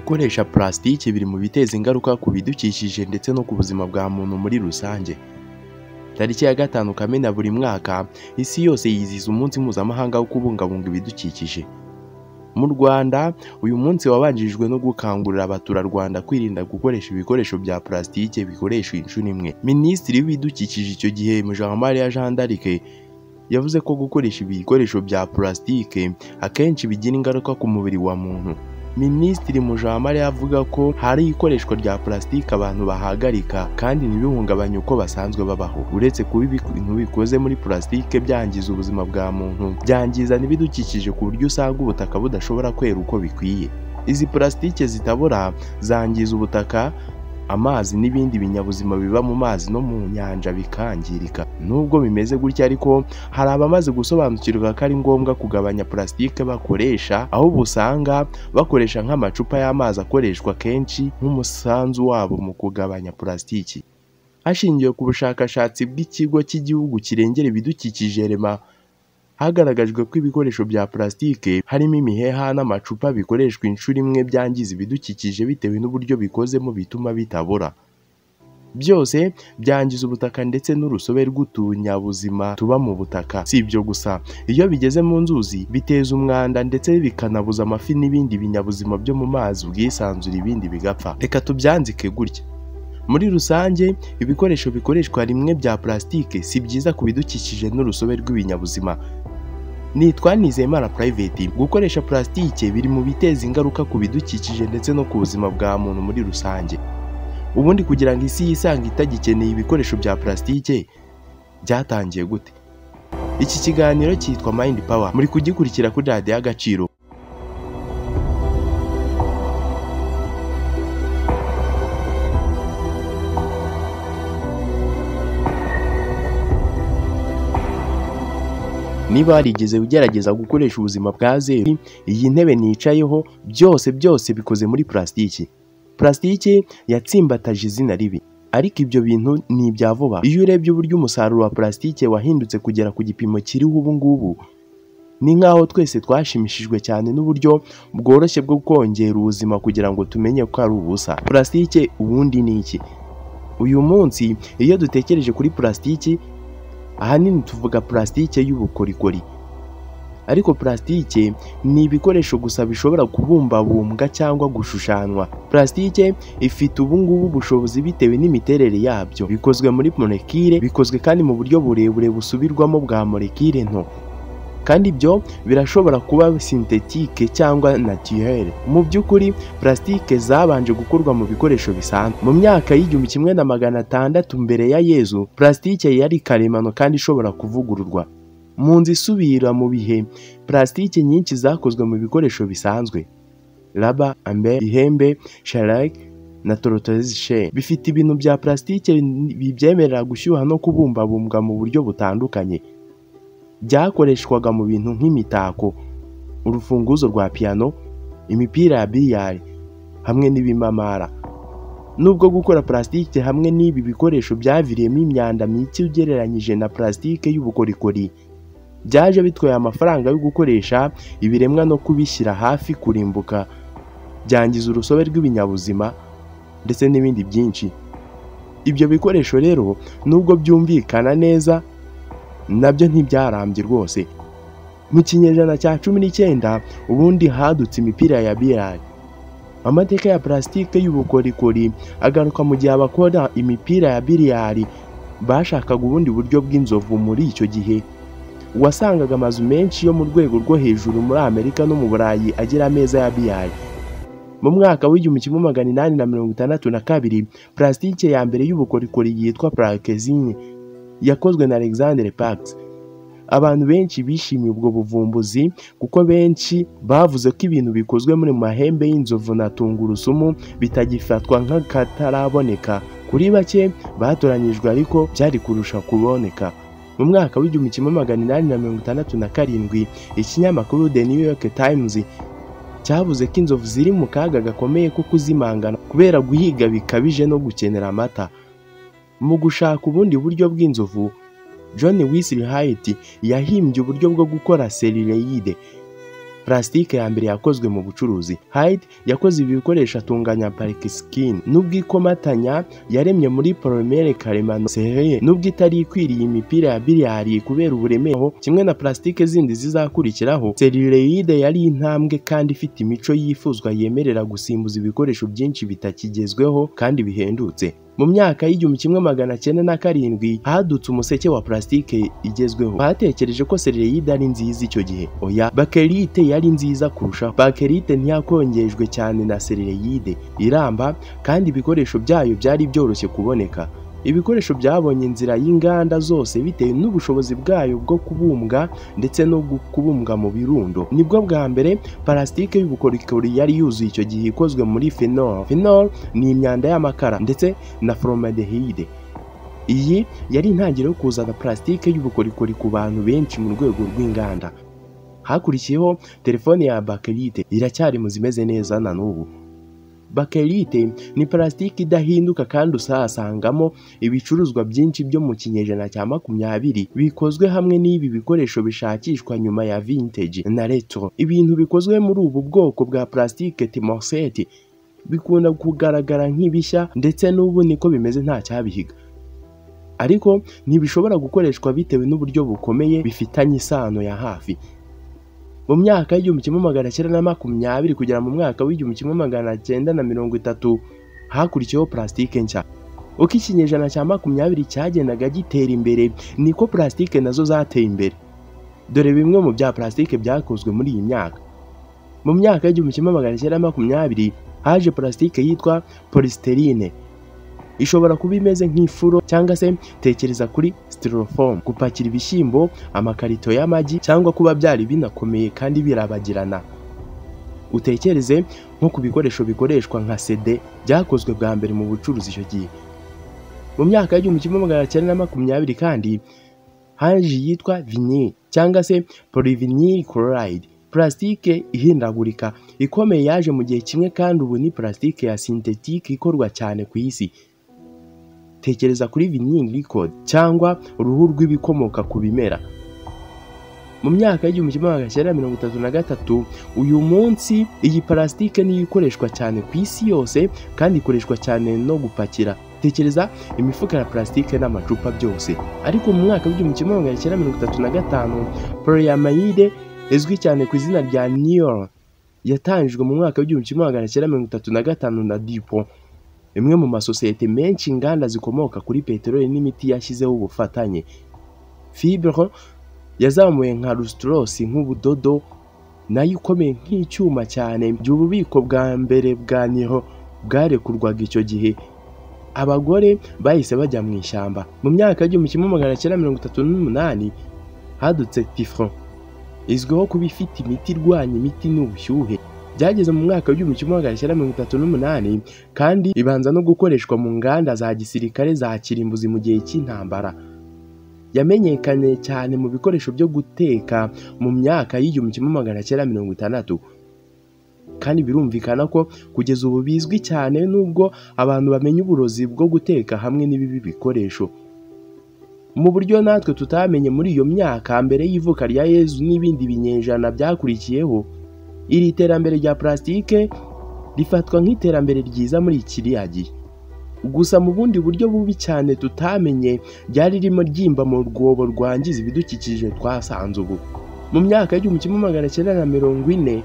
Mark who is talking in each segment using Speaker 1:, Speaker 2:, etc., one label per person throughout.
Speaker 1: Gukoresha plastique biri mu biteza ingaruka ku bidukikije ndetse no ku buzima bwa muntu muri rusange. Tariki ya 5 Kamena buri mwaka, isi yose yizihiza umunsi mpuzamahanga wo kubungabunga ibidukikije. Mu Rwanda, uyu munsi wabanjirijwe no gukangurira abaturarwanda kwirinda gukoresha ibikoresho bya plastique bikoreshwa inshuro imwe. Minisitiri w'ibidukikije icyo gihe Jean d'Arc yavuze ko gukoresha ibikoresho bya plastique akenshi bigira ingaruka ku mubiri wa muntu. Minisitiri Mujawamariya avuga ko hari ikoreshwa rya plastique abantu bahagarika kandi ntibihungabanye uko basanzwe babaho. Uretse kuba ibintu bikoze muri plastique byangiza ubuzima bwa muntu, byangiza n'ibidukikije ku buryo usanga ubutaka budashobora kwera uko bikwiye. Izi plastique zitabora zangiza ubutaka, amazi n'ibindi binyabuzima biba mu mazi no mu nyanja bikangirika. Nubwo bimeze gutya ariko hari abamaze gusobanukirwa ko ari ngombwa kugabanya plastique bakoresha, aho busanga bakoresha nk'amacupa y'amazi akoreshwa kenshi nk'umusanzu wabo mu kugabanya plastique. Hashingiwe ku bushakashatsi bw'ikigo cy'igihugu kirengera ibidukikije REMA, hagaragajwe ko ibikoresho bya plastique harimo imiheha n'amacupa bikoreshwa inshuro imwe byangiza ibidukikije bitewe n'uburyo bikozemo bituma bitabora. Byose byangiza ubutaka ndetse n'urusobe rw'utunyabuzima tuba mu butaka. Si ibyo gusa, iyo bigeze mu nzuzi biteza umwanda ndetse bikanabuza amafi n'ibindi binyabuzima byo mu mazi ubwisanzure, ibindi bigapfa. Reka tubyanzike gutya. Muri rusange, ibikoresho bikoreshwa rimwe bya plastique si byiza ku bidukikije n'urusobe rw'ibinyabuzima. Nitwa Nizeyimana Private. Gukoresha plastique biri mu biteza ingaruka ku bidukikije ndetse no ku buzima bwa muntu muri rusange. Ubundi kugira ngo isi yisange itagikeneye ibikoresho bya plastique byatangiye gute? Iki kiganiro cyitwa Mind Power, muri kugikurikira kuri Radio Agaciro. Niba warigeze ugerageza gukoresha ubuzima bwa zero, iyi ntebe nicayeho byose bikoze muri plastique. Plastique yatsimbataje izina ribi, ariko ibyo bintu ni ibya vuba. Iyo urebye uburyo umusaruro wa plastique wahindutse kugera ku gipimo kiriho ubu ngubu, ni nkaho twese twashimishijwe cyane n'uburyo bworoshye bwo kongera ubuzima kugira ngo tumenye ko ari ubusa. Plastique ubundi ni iki? Uyu munsi iyo dutekereje kuri plastique, ahanini tuvuga plastique y'ubukorikori. Ariko plastique ni ibikoresho gusa bishobora kubumbabumbwa cyangwa gushushanywa. Plastique ifite ubu ngubu ubushobozi bitewe n'imiterere yabyo. Bikozwe muri molekile, bikozwe kandi mu buryo burebure busubirwamo bwa molekile nto. Kandi ibyo birashobora kuba synthetique cyangwa naturel. Mu by'ukuri plastique zabanje gukorwa mu bikoresho bisanzwe. Mu myaka y'1600 mbere ya Yezu, plastique yari karemano kandi ishobora kuvugururwa. Mu nzu isubira mu bihe, plastique nyinshi zakozwe mu bikoresho bisanzwe. Rubber, amber, ihembe, shellac na tortoise. Bifite ibintu bya plastique bibyemerera gushyuha no kubumbabumbwa mu buryo butandukanye. Byakoreshwaga mu bintu nk'imitako, urufunguzo rwa piano, imipira ya billard hamwe n'ibimamara. Nubwo gukora plastique hamwe n'ibi bikoresho byaviriyemo imyanda mike ugereranyije na plastique y'ubukorikori, byaje bitwaye amafaranga yo gukoresha ibiremwa no kubishyira hafi kurimbuka, byangiza urusobe rw'ibinyabuzima ndetse n'ibindi byinshi. Ibyo bikoresho rero nubwo byumvikana neza, nabyo ntibyarambye rwose. Mu kinyejana cya 19 ubundi hadutse imipira ya billard. Amateka ya plastique y'ubukorikori agaruka mu gihe abakora imipira ya billard bashakaga ubundi buryo bw'inzovu. Muri icyo gihe wasangaga amazu menshi yo mu rwego rwo hejuru muri Amerika no mu Burayi agira ameza ya billard. Mu mwaka w'1862 plastique ya mbere y'ubukorikori yitwa Plaquezine yakozwe na Alexandre Pax. Abantu benshi bishimiye ubwo buvumbuzi kuko benshi bavuze ko ibintu bikozwe muri mahembe y'inzovu na tungurusumu bitagifatwa nk'akataraboneka. Kuri bake batoranyijwe ariko byari kurusha kuboneka. Mu mwaka w'1867 ikinyamakuru The New York Times cyavuze ko inzovu ziri mu kaga gakomeye ko kuzimangana kubera guhiga bikabije no gukenera amata. Mu gushaka ubundi buryo bw'inzovu, John Wesley Hyatt yahimbye uburyo bwo gukora celluloide. plastique ya mbere yakozwe mu bucuruzi. Hyde yakoze ibi bikoresho atunganya Parkskin nubwo ikomatanya yaremye muri polymere karemano sereye nubwo itari ikwiriye imipira ya billiard kubera uburemere kimwe na plastique zindi zizakurikiraho. Celluloide yari intambwe kandi ifite imico yifuzwa yemerera gusimbuza ibikoresho byinshi bitakigezweho kandi bihendutse. Mu myaka y'1907 hadutse umuseke wa plastique igezweho. Batekereje ko celluloide ari nziza icyo gihe. Oya, bakelite yari nziza kurushaho. Bakelite ntiyakongejwe cyane na celluloide, iramba kandi ibikoresho byayo byari byoroshye kuboneka. Ibikoresho byabonye inzira y'inganda zose bitewe n'ubushobozi bwayo bwo kubumbwa ndetse no kubumbwa mu birundo. Nibwo bwa mbere plastique y'ubukorikori yari yuzuye icyo gihe ikozwe muri phenol. Phenol ni imyanda y'amakara ndetse na formaldehyde. Iyi yari intangiriro yo kuzana plastique y'ubukorikori ku bantu benshi mu rwego rw'inganda. Hakurikiyeho telefone ya bakelite, iracyari mu zimeze neza na n'ubu. Bakelite ni plastique idahinduka kandi usasangamo ibicuruzwa byinshi byo mu kinyejana cya 20 bikozwe hamwe n'ibi bikoresho bishakishwa nyuma ya vintage na retro. Ibintu bikozwe muri ubu bwoko bwa plastique timorsette bikunda kugaragara nk'ibishya ndetse n'ubu niko bimeze nta cyabihiga, ariko ntibishobora gukoreshwa bitewe n'uburyo bukomeye bifitanye isano ya hafi. Mu myaka y'1920 kugera mu mwaka w'1930 hakurikiyeho plastique nshya. Uko ikinyejana cya 20 cyagendaga gitera imbere niko plastique nazo zateye imbere. Dore bimwe mu bya plastique byakozwe muri iyi myaka. Mu myaka y'1920 haje plastique yitwa polystyrene. Ishobora kuba imeze nk'ifuro cyangwa se tekereza kuri styrofoam, gupakira ibishyimbo, amakarito y'amagi cyangwa kuba byari binakomeye kandi birabagirana. Utekereze nko ku bikoresho bikoreshwa nka CD byakozwe bwa mbere mu bucuruzi icyo gihe. Mu myaka y'1920 kandi haje yitwa vinyl cyangwa se polyvinyl chloride, plastique ihindagurika ikomeye yaje mu gihe kimwe kandi ubu ni plastique ya synthetique ikorwa cyane ku isi. Tekereza kuri vinyl liquid cyangwa uruhu rw'ibikomoka ku bimera. Mu myaka y'1933 uyu munsi iyi plastique niyo ikoreshwa cyane ku isi yose kandi ikoreshwa cyane no gupakira. Tekereza imifuka ya plastique n'amacupa byose. Ariko mu mwaka w'1935 polyamide izwi cyane ku izina rya neon yatangijwe mu mwaka w'1935 na DuPont, imwe mu masosiyete menshi inganda zikomoka kuri peteroli n'imiti yashyizeho ubufatanye. Fibre yazamuye nka lustrose nk'ubudodo nayo ikomeye nk'icyuma cyane. By'ububiko bwa mbere bwa niho bwarekurwaga icyo gihe. Abagore bahise bajya mu ishyamba. Mu myaka y'1938 hadutse Tifron izwiho kuba ifite imiti irwanya imiti n'ubushyuhe. Byageze mu mwaka w'1938 kandi ibanza no gukoreshwa mu nganda za gisirikare za kirimbuzi mu gihe cy'intambara. Yamenyekanye cyane mu bikoresho byo guteka mu myaka y'1960 kandi birumvikana ko kugeza ubu bizwi cyane nubwo abantu bamenya uburozi bwo guteka hamwe n'ibibi bikoresho mu buryo natwe tutamenye muri iyo myaka mbere y'ivuka rya Yezu n'ibindi binyejana byakurikiyeho. Iri terambere rya plastique rifatwa nk'iterambere ryiza muri kiriya gihe. Gusa mu bundi buryo bubi cyane tutamenye ryari ririmo ryimba mu rwobo rwangiza ibidukikije twasanze ubu. Mu myaka y'1940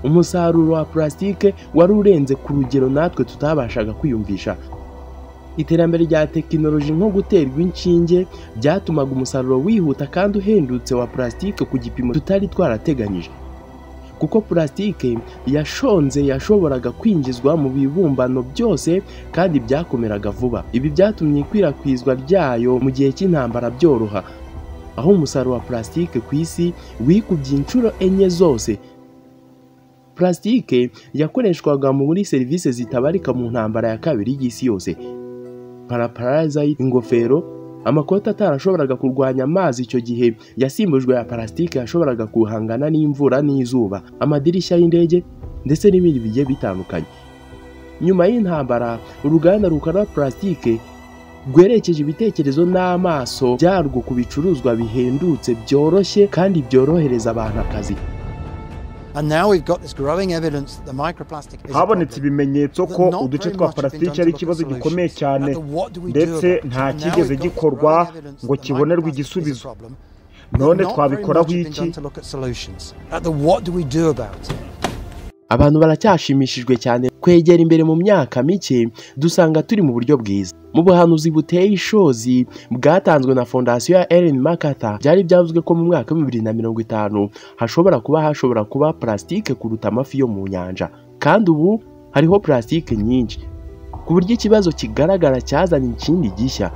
Speaker 1: umusaruro wa plastique wari urenze ku rugero natwe tutabashaga kwiyumvisha. Iterambere rya tekinoloji nko guterwa inshinge byatumaga umusaruro wihuta kandi uhendutse wa plastique ku gipimo tutari twarateganyije. Kuko plastique yashonze yashoboraga kwinjizwa mu bibumbano byose kandi byakomeraga vuba. Ibi byatumye ikwirakwizwa ryayo mu gihe cy'intambara byoroha, aho umusaruro wa plastique ku isi wikubye inshuro enye zose. Plastique yakoreshwaga muri serivisi zitabarika mu ntambara ya kabiri y'isi yose. Paraparaza, ingofero, amakoti atarashoboraga kurwanya amazi icyo gihe yasimbujwe ya plastique yashoboraga guhangana n'imvura n'izuba, amadirishya y'indege ndetse n'ibindi bigiye bitandukanye. Nyuma y'intambara uruganda rukora plastique rwerekeje ibitekerezo n'amaso byarwo ku bicuruzwa bihendutse byoroshye kandi byorohereza abantu akazi.
Speaker 2: habonetse ibimenyetso ko uduce twa parasitike ari ikibazo gikomeye cyane ndetse nta kigeze gikorwa ngo kibonerwe igisubizo. None twabikoraho iki?
Speaker 1: Abantu baracyashimishijwe cyane kwegera imbere mu myaka mike dusanga turi mu buryo bwiza. Mu buhanuzi buteye ishozi bwatanzwe na fondasiyo ya Ellen MacArthur byari byavuzwe ko mu mwaka wa 2050 hashobora kuba plastique kuruta amafi yo mu nyanja, kandi ubu hariho plastique nyinshi ku buryo ikibazo kigaragara cyazanye ikindi gishya.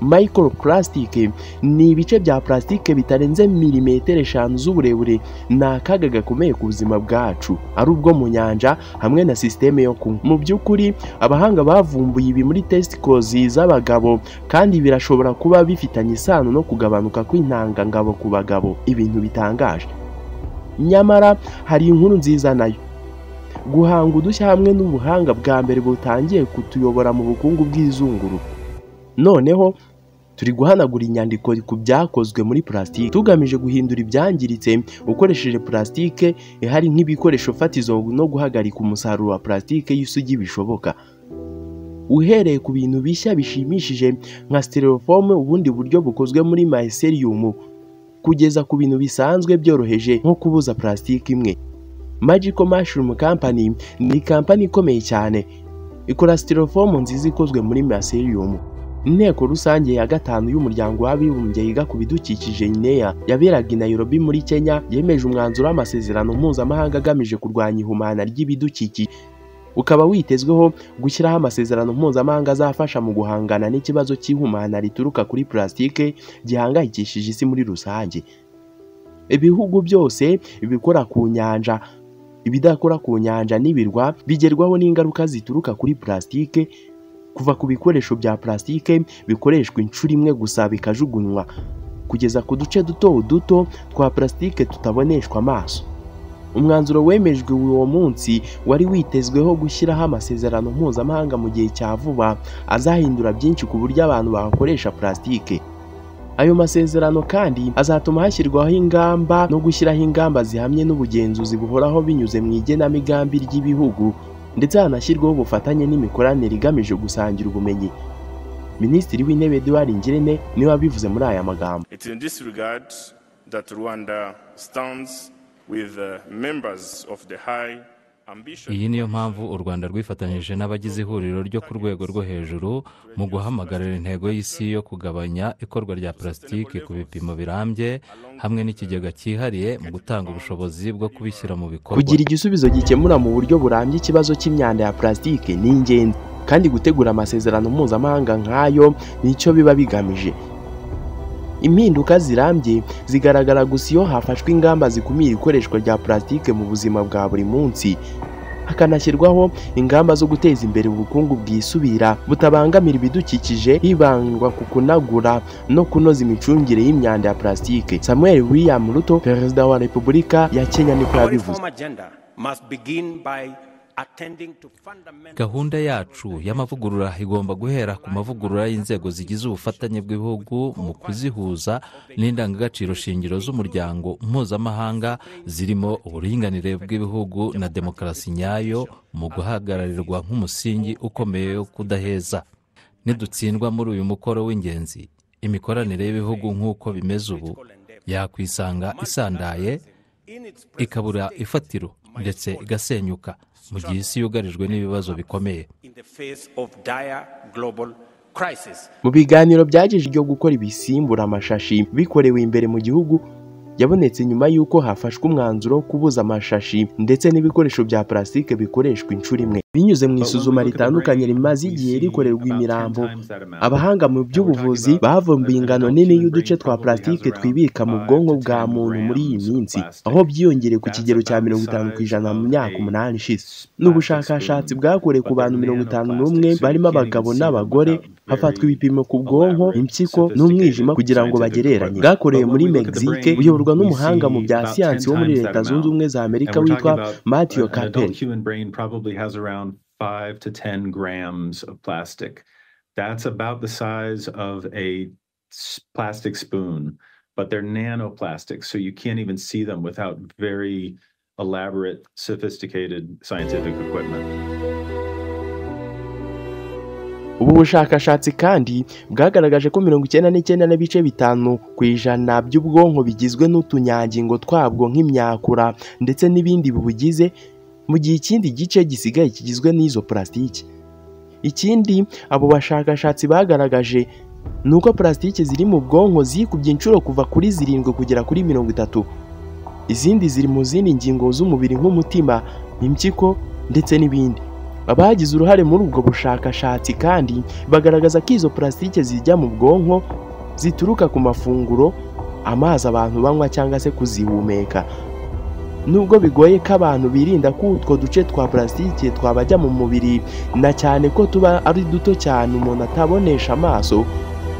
Speaker 1: Microplastic ni ibice bya plastique bitarenze milimetero 5 z'uburebure. Ni akaga gakomeye ku buzima bwacu, ari ubwo mu nyanja hamwe na systeme yo kunywa. Mu by'ukuri abahanga bavumbuye ibi muri testicles z'abagabo, kandi birashobora kuba bifitanye isano no kugabanuka kw'intangangabo ku bagabo, ibintu bitangaje. Nyamara hari inkuru nziza nayo. Guhanga udushya hamwe n'ubuhanga bwa mbere butangiye kutuyobora mu bukungu bw'izunguru. Noneho turi guhanagura inyandiko ku byakozwe muri plastique tugamije guhindura ibyangiritse ukoresheje plastique ihari nk'ibikoresho fatizo no guhagarika umusaruro wa plastique y'isugi bishoboka. Uhereye ku bintu bishya bishimishije nka styrofoam, ubundi buryo bukozwe muri mycelium, kugeza ku bintu bisanzwe byoroheje nko kubuza plastique imwe. Magical Mushroom Company ni kampani ikomeye cyane, ikora styrofoam nziza ikozwe muri mycelium. Inteko rusange ya 5 y'umuryango w'abibumbye yiga ku bidukikije INEA yaberaga i Nairobi muri Kenya yemeje umwanzuro w'amasezerano mpuzamahanga agamije kurwanya ihumana ry'ibidukikije. Ukaba witezweho gushyiraho amasezerano mpuzamahanga azafasha mu guhangana n'ikibazo cy'ihumana rituruka kuri plastique gihangayikishije isi muri rusange. Ibihugu byose bikora ku nyanja, ibidakora ku nyanja n'ibirwa bigerwaho n'ingaruka zituruka kuri plastique, kuva ku bikoresho bya plastique bikoreshwa inshuro imwe gusa bikajugunywa, kugeza ku duce duto twa plastique tutaboneshwa amaso. Umwanzuro wemejwe uwo munsi wari witezweho gushyiraho amasezerano mpuzamahanga mu gihe cya vuba azahindura byinshi ku buryo abantu bakoresha plastique. Ayo masezerano kandi azatuma hashyirwaho ingamba no gushyiraho ingamba zihamye n'ubugenzuzi buhoraho binyuze mu igenamigambi ry'ibihugu, ndetse hanashyirwaho ubufatanye n'imikoranire igamije gusangira ubumenyi. Minisitiri w'Intebe Edouard Ngirente niwe wabivuze muri aya magambo.
Speaker 3: It's in this regard that Rwanda stands with members of the high ambition.
Speaker 4: Iyi niyo mpamvu u Rwanda rwifatanyije n'abagize ihuriro ryo ku rwego rwo hejuru mu guhamagarira intego y'isi yo kugabanya ikorwa rya plastique ku bipimo birambye, hamwe n'ikigega cyihariye mu gutanga ubushobozi bwo kubishyira mu bikorwa.
Speaker 1: Kugira igisubizo gikemura mu buryo burambye ikibazo cy'imyanda ya plastique ni ingenzi, kandi gutegura amasezerano mpuzamahanga nk'ayo nicyo biba bigamije. Impinduka zirambye zigaragara gusa iyo hafashwe ingamba zikumira ikoreshwa rya plastique mu buzima bwa buri munsi, hakanashyirwaho ingamba zo guteza imbere ubukungu bwisubira butabangamira ibidukikije, hibandwa ku kunagura no kunoza imicungire y'imyanda ya plastique. Samuel William Ruto, Perezida wa Repubulika ya Kenya, niko yabivuze.
Speaker 4: Gahunda yacu y'amavugurura igomba guhera ku mavugurura y'inzego zigize ubufatanye bw'ibihugu mu kuzihuza n'indangagaciro shingiro z'umuryango mpuzamahanga zirimo uburinganire bw'ibihugu na demokarasi nyayo, mu guhagararirwa nk'umusingi ukomeye wo kudaheza. Nidutsindwa muri uyu mukoro w'ingenzi, imikoranire y'ibihugu nk'uko bimeze ubu yakwisanga isandaye, ikabura ifatiro ndetse igasenyuka mu gihe isi yugarijwe n'ibibazo bikomeye.
Speaker 1: Mu biganiro byagejeje ryo gukora ibisimbura amashashi bikorewe imbere mu gihugu, yabonetse nyuma y'uko hafashwe umwanzuro wo kubuza amashashi ndetse n'ibikoresho bya plastique bikoreshwa inshuro imwe. Binyuze mu isuzuma ritandukanye rimaze igihe rikorerwa imirambo, abahanga mu by'ubuvuzi bavumbuye ingano nini y'uduce twa plastique twibika mu bwonko bwa muntu muri iyi minsi, aho byiyongereye ku kigero cya 50% mu myaka 8 ishize. N'ubushakashatsi bwakorewe ku bantu 51 barimo abagabo n'abagore, hafatwa ibipimo ku bwonko, impyiko n'umwijima kugira ngo bagereranye. Bwakorewe muri Mexique, buyoborwa n'umuhanga mu bya siyansi wo muri Leta Zunze Ubumwe za Amerika witwa Matthew Capel.
Speaker 5: 5 to 10 grams of plastic. That's about the size of a plastic spoon, but they're nanoplastics, so you can't even see them without very elaborate, sophisticated scientific equipment.
Speaker 1: Ubu bushakashatsi kandi bwagaragaje ko 99.5% by'ubwonko bigizwe n'utunyangingo twabwo nk'imyakura ndetse n'ibindi bibugize, mu gihe ikindi gice gisigaye kigizwe n'izo plastiki. Ikindi abo bashakashatsi bagaragaje nuko plastiki ziri mu bwonko zikubye inshuro kuva kuri 7 kugera kuri 30. Izindi ziri mu zindi ngingo z'umubiri nk'umutima, impyiko ndetse n'ibindi. Abagize uruhare muri ubwo bushakashatsi kandi bagaragaza ko izo plastiki zijya mu bwonko zituruka ku mafunguro, amazi abantu banywa cyangwa se kuzihumeka. Nubwo bigoye ko abantu birinda ko utwo duce twa plastiki twabajya mu mubiri, na cyane ko tuba ari duto cyane umuntu atabonesha amaso,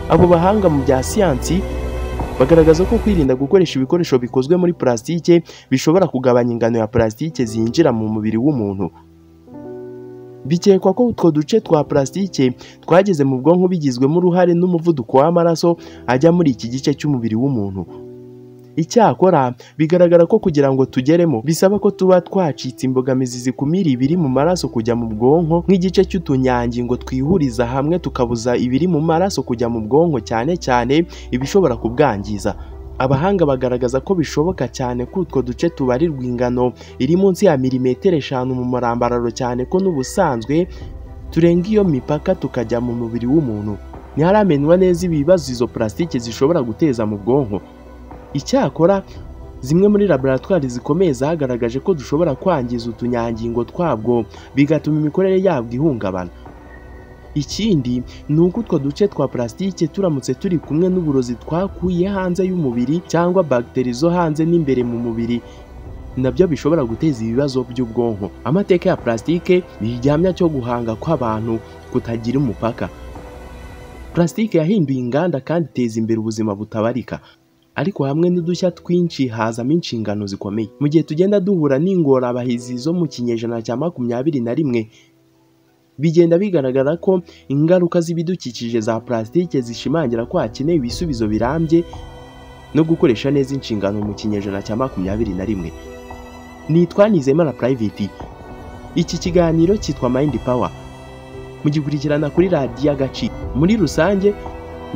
Speaker 1: abo bahanga mu bya siyansi bagaragaza ko kwirinda gukoresha ibikoresho bikozwe muri plastiki bishobora kugabanya ingano ya plastiki zinjira mu mubiri w'umuntu. Bikekwa ko utwo duce twa plastiki twageze mu bwonko bigizwemo uruhare n'umuvuduko w'amaraso ajya muri iki gice cy'umubiri w'umuntu. Icyakora bigaragara ko kugira ngo tugeremo bisaba ko tuba twacitse imbogamizi zikumira ibiri mu maraso kujya mu bwonko, nk'igice cy'utunyangingo twihuriza hamwe tukabuza ibiri mu maraso kujya mu bwonko, cyane cyane ibishobora kubwangiza. Abahanga bagaragaza ko bishoboka cyane ko utwo duce tubarirwa ingano iri munsi ya 5 mu murambararo, cyane ko n'ubusanzwe turenga iyo mipaka tukajya mu mubiri w'umuntu. Ntiharamenywa neza ibibazo izo plastiki zishobora guteza mu bwonko. Icyakora zimwe muri laboratwari zikomeye zagaragaje ko dushobora kwangiza utunyangingo twabwo bigatuma imikorere yabwo ihungabana. Ikindi ni uko utwo duce twa plastiki turamutse turi kumwe n'uburozi twakuye hanze y'umubiri cyangwa bagiteri zo hanze n'imbere mu mubiri, nabyo bishobora guteza ibibazo by'ubwonko. Amateka ya plastiki ni igihamya cyo guhanga kw'abantu kutagira umupaka. Plastiki yahinduye inganda kandi iteza imbere ubuzima butabarika, ariko hamwe n'udushya twinshi hazamo inshingano zikomeye. Mu gihe tugenda duhura n'ingorabahizi zo mu kinyejana cya 21, bigenda bigaragara ko ingaruka z'ibidukikije za plastiki zishimangira ko hakenewe ibisubizo birambye no gukoresha neza inshingano mu kinyejana cya 21. Nitwa Nizeyimana Private. Iki kiganiro cyitwa Mind Power, mugikurikirana kuri radiyo Agaciro. Muri rusange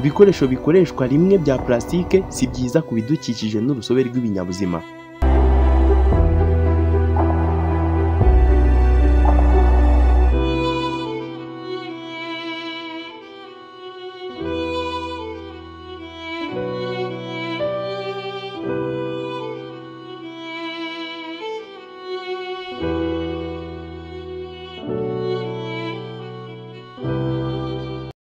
Speaker 1: ibikoresho bikoreshwa rimwe bya plastiki si byiza ku bidukikije n'urusobe rw'ibinyabuzima.